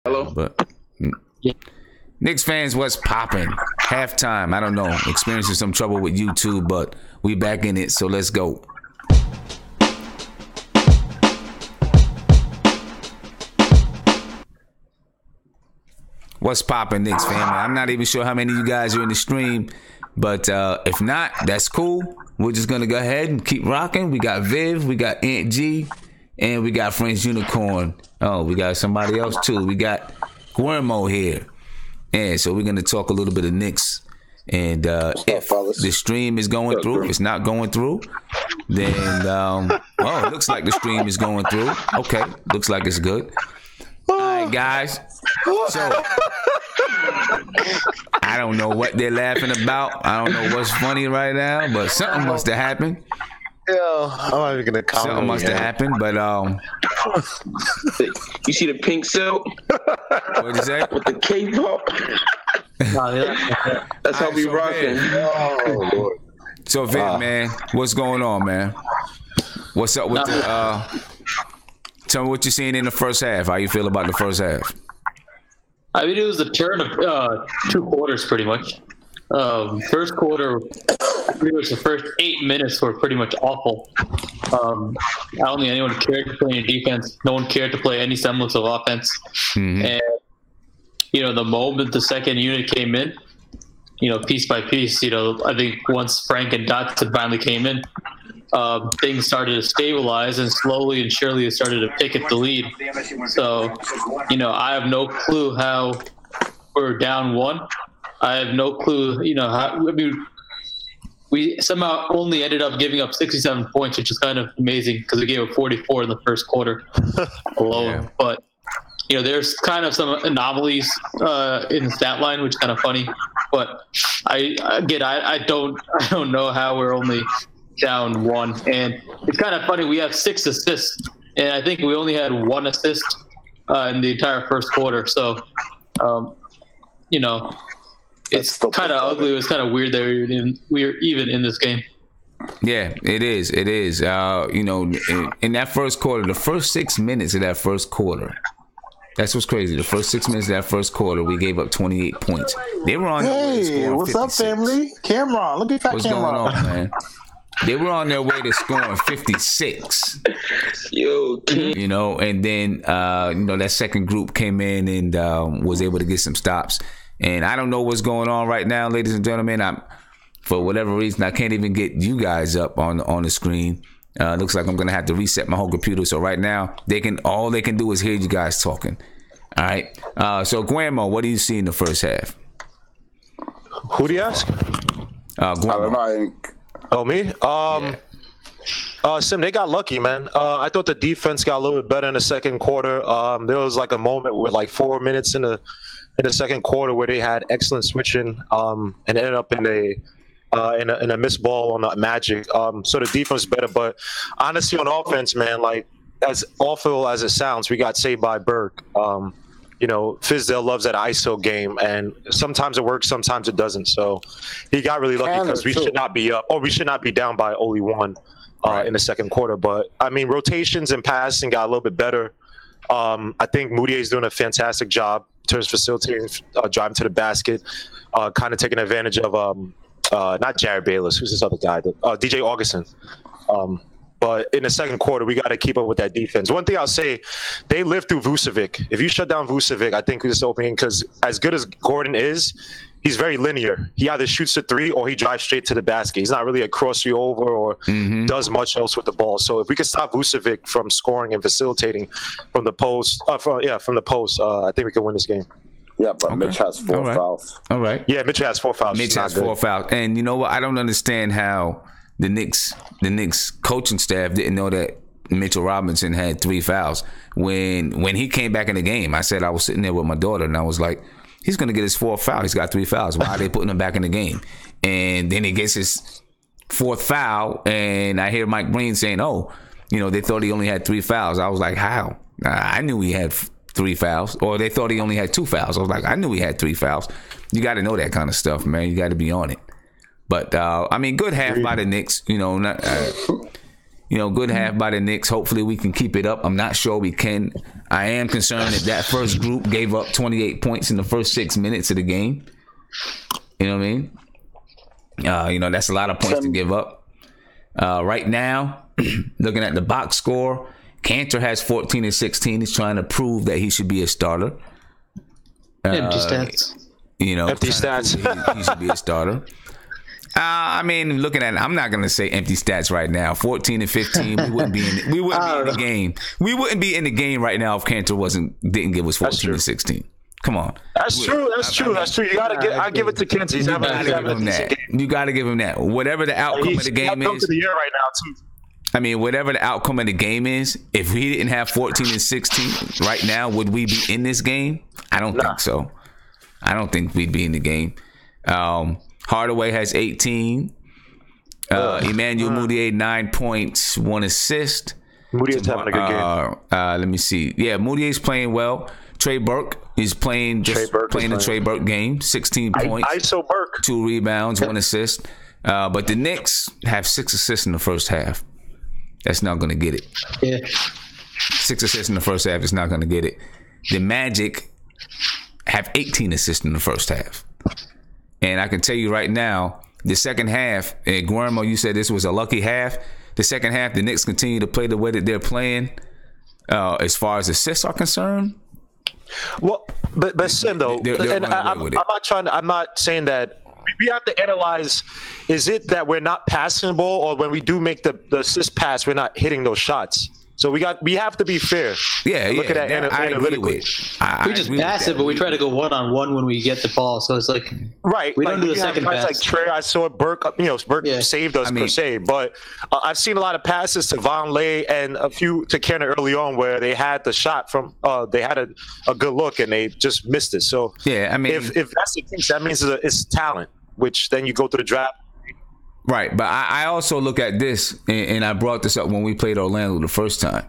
Hello? But Knicks fans, what's popping? Halftime, I don't know. Experiencing some trouble with YouTube, but we back in it, so let's go. What's popping, Knicks family? I'm not even sure how many of you guys are in the stream, but if not, that's cool. We're just gonna go ahead and keep rocking. We got Viv, we got Aunt G, and we got French Unicorn. Oh, we got somebody else too. We got Guillermo here. And so we're gonna talk a little bit of Knicks. And if the stream is going through, if it's not going through, then it looks like the stream is going through. Okay, looks like it's good. All right, guys. So I don't know what they're laughing about. I don't know what's funny right now, but something must have happened. Yeah, I'm not even gonna comment. Something must have happened, but you see the pink silk? What'd you say? With the K-pop. That's how we rocking. Oh Lord. So Vic, man, what's going on, man? What's up with the? Tell me what you're seeing in the first half. How you feel about the first half? I mean, it was a turn of 2 quarters, pretty much. First quarter, pretty much the first 8 minutes were pretty much awful. I don't think anyone cared to play any defense. No one cared to play any semblance of offense. Mm-hmm. And, the moment the second unit came in, piece by piece, I think once Frank and Dotson finally came in, things started to stabilize, and slowly and surely it started to pick at the lead. So, I have no clue how we're down 1. I have no clue, we somehow only ended up giving up 67 points, which is kind of amazing because we gave up 44 in the first quarter alone. Yeah. But, there's kind of some anomalies in the stat line, which is kind of funny. But I don't know how we're only down 1. And it's kind of funny. We have 6 assists, and I think we only had 1 assist in the entire first quarter. So, it's kind of ugly. It was kind of weird that we were even in this game. Yeah, it is. It is. In that first quarter, the first 6 minutes of that first quarter, that's what's crazy. The first 6 minutes of that first quarter, we gave up 28 points. They were on. Hey, what's 56. Up, family? Cameron, look at that. What's Cameron going on, man? They were on their way to scoring 56. And then that second group came in and was able to get some stops. And I don't know what's going on right now, ladies and gentlemen. For whatever reason, I can't even get you guys up on the screen. Looks like I'm gonna have to reset my whole computer. So right now, all they can do is hear you guys talking. All right. So Guillermo, what do you see in the first half? Who do you ask? Guillermo. Oh, me? Sim, they got lucky, man. I thought the defense got a little bit better in the second quarter. There was like a moment with like 4 minutes in the second quarter where they had excellent switching and ended up in a missed ball on the Magic. So the defense better, but honestly on offense, man, like as awful as it sounds, we got saved by Burke. Fizdale loves that ISO game, and sometimes it works, sometimes it doesn't. So he got really lucky because we should not be up, or we should not be down by only 1 in the second quarter. But I mean, rotations and passing got a little bit better. I think Moutier is doing a fantastic job in terms of facilitating, driving to the basket, kind of taking advantage of not Jared Bayless, who's this other guy, DJ Augustin. But in the second quarter, we got to keep up with that defense. One thing I'll say, they lived through Vucevic. If you shut down Vucevic, I think it's opening because as good as Gordon is, he's very linear. He either shoots a 3 or he drives straight to the basket. He's not really a cross you over or does much else with the ball. So if we could stop Vucevic from scoring and facilitating from the post, I think we can win this game. Yeah, but Mitch has 4 fouls. All right. Yeah, Mitch has 4 fouls. Mitch has 4 fouls. And you know what? I don't understand how the Knicks coaching staff didn't know that Mitchell Robinson had 3 fouls. When he came back in the game, I was sitting there with my daughter, and I was like, he's going to get his 4th foul. He's got 3 fouls. Why are they putting him back in the game? And then he gets his 4th foul, and I hear Mike Breen saying, they thought he only had 3 fouls. I was like, how? I knew he had 3 fouls. Or they thought he only had 2 fouls. I was like, I knew he had 3 fouls. You got to know that kind of stuff, man. You got to be on it. But, good half by the Knicks. Good half by the Knicks. Hopefully we can keep it up. I'm not sure we can. I am concerned that first group gave up 28 points in the first 6 minutes of the game. You know what I mean? That's a lot of points to give up. Right now, looking at the box score, Cantor has 14 and 16. He's trying to prove that he should be a starter. Empty stats. Empty stats. He should be a starter. Looking at it, I'm not going to say empty stats right now. 14 and 15, we wouldn't be in the game. We wouldn't be in the game right now if Cantor didn't give us 14 and 16. Come on. That's true. You got to I give it to Kent. He's having a decent game. You got to give him that. Whatever the outcome of the game is. To the year right now too. Whatever the outcome of the game is, if we didn't have 14 and 16 right now, would we be in this game? I don't think so. I don't think we'd be in the game. Hardaway has 18. Emmanuel Mudiay, 9 points, 1 assist. Mudiay's having a good game. Let me see. Yeah, Mudiay's playing well. Trey Burke is playing the Trey Burke game. 16 points. ISO Burke. 2 rebounds, 1 assist. But the Knicks have 6 assists in the first half. That's not going to get it. Yeah. 6 assists in the first half is not going to get it. The Magic have 18 assists in the first half. And I can tell you right now, the second half, and Guillermo, you said this was a lucky half. The second half, the Knicks continue to play the way that they're playing. As far as assists are concerned. Well, but Sim though, I'm not saying that. We have to analyze: is it that we're not passing the ball, or when we do make the assist pass, we're not hitting those shots? So we have to be fair. Look at that analytically. We just pass it, but we try to go 1-on-1 when we get the ball. So it's like we don't do the second pass. Like Trey, I saw Burke. Burke saved us per se, but I've seen a lot of passes to Vonleh and a few to Kenner early on where they had the shot from. They had a good look and they just missed it. So if that's the case, that means it's talent, which then you go to the draft. Right, but I also look at this, and I brought this up when we played Orlando the first time.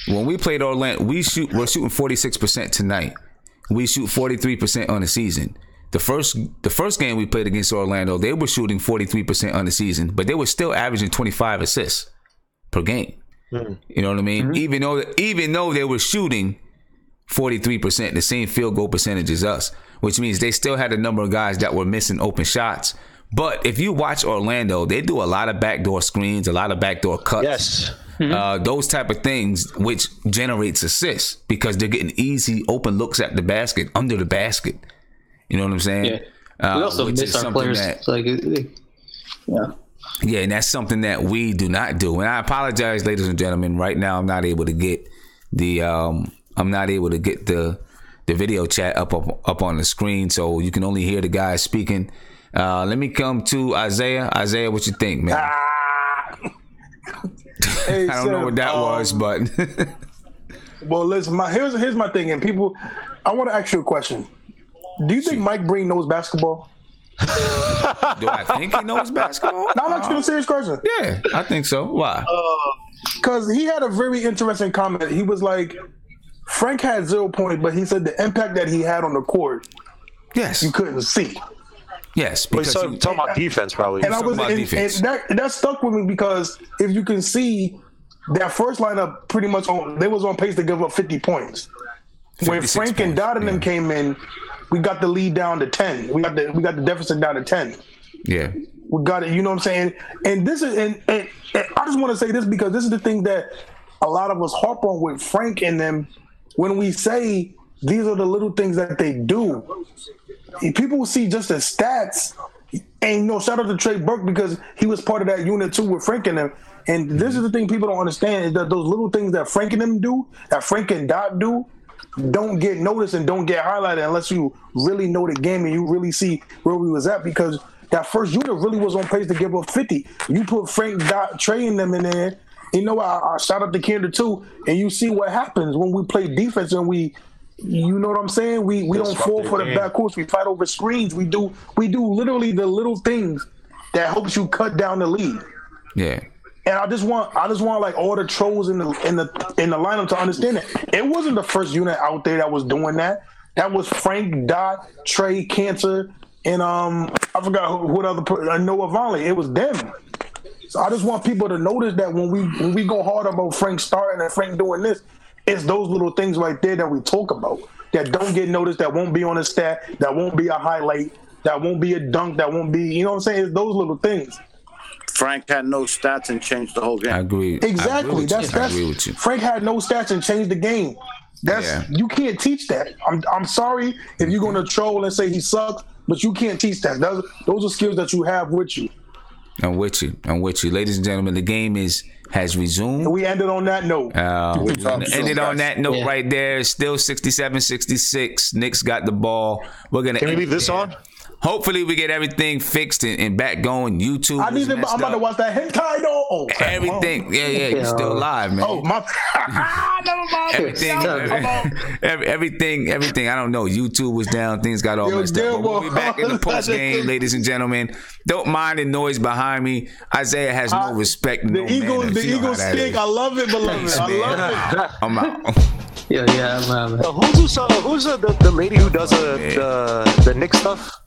When we played Orlando, we're shooting 46% tonight. We shoot 43% on the season. The first game we played against Orlando, they were shooting 43% on the season, but they were still averaging 25 assists per game. You know what I mean? Mm-hmm. Even though they were shooting 43%, the same field goal percentage as us, which means they still had a number of guys that were missing open shots. But if you watch Orlando, they do a lot of backdoor screens, a lot of backdoor cuts. Yes. Mm-hmm. Those type of things, which generates assists because they're getting easy open looks at the basket, under the basket. You know what I'm saying? Yeah. We also miss our players. Yeah, and that's something that we do not do. And I apologize, ladies and gentlemen. Right now, I'm not able to get the video chat up on the screen, so you can only hear the guys speaking. Let me come to Isaiah. Isaiah, what you think, man? Hey, I don't know what that was, but well, listen. Here's my thing, and people, I want to ask you a question. Do you think Mike Breen knows basketball? Do I think he knows basketball? No, I'm asking you a serious question. Yeah, I think so. Why? Because he had a very interesting comment. He was like, Frank had 0 points, but he said the impact that he had on the court, you couldn't see. Yes, because talking about defense, probably. And that stuck with me because if you can see, that first lineup pretty much they was on pace to give up 50 points. When Frank and Dodd and them came in, we got the lead down to 10. We got the deficit down to 10. Yeah, we got it. You know what I'm saying? And this is and I just want to say this because this is the thing that a lot of us harp on with Frank and them when we say these are the little things that they do. People will see just the stats, and shout out to Trey Burke because he was part of that unit too with Frank and them. And this is the thing people don't understand is that those little things that Frank and them do, that Frank and Dot do, don't get noticed and don't get highlighted unless you really know the game and you really see where we was at because that first unit really was on pace to give up 50. You put Frank, Dot, Trey and them in there. I shout out to Kendra too, and you see what happens when we play defense and we. You know what I'm saying? We don't fall for the backcourts. We fight over screens. We do literally the little things that helps you cut down the lead. Yeah. And I just want like all the trolls in the lineup to understand it. It wasn't the first unit out there that was doing that. That was Frank, Dot, Trey, Cancer, and I forgot what other Noah Vonleh. It was them. So I just want people to notice that when we go hard about Frank starting and Frank doing this, it's those little things right there that we talk about that don't get noticed, that won't be on a stat, that won't be a highlight, that won't be a dunk, that won't be, you know what I'm saying? It's those little things. Frank had no stats and changed the whole game. I agree. Exactly. I agree with you. Frank had no stats and changed the game. You can't teach that. I'm sorry if you're gonna troll and say he sucks, but you can't teach that. Those are skills that you have with you. I'm with you. Ladies and gentlemen, the game has resumed. And we ended on that note. Ended on that note right there. Still 67-66. Knicks got the ball. Can we leave this on? Hopefully we get everything fixed and back going. YouTube. I'm about to watch that hentai though. Oh, everything. Yeah. You're still alive, man. Oh my. Never mind. Everything. I don't know. YouTube was down. Things got all messed up. But we'll be back in the post game, ladies and gentlemen. Don't mind the noise behind me. Isaiah has no respect. The Eagles stink. I love it, beloved. I love it. I'm out. Yeah, I'm out. Who's the lady who does the Knicks stuff?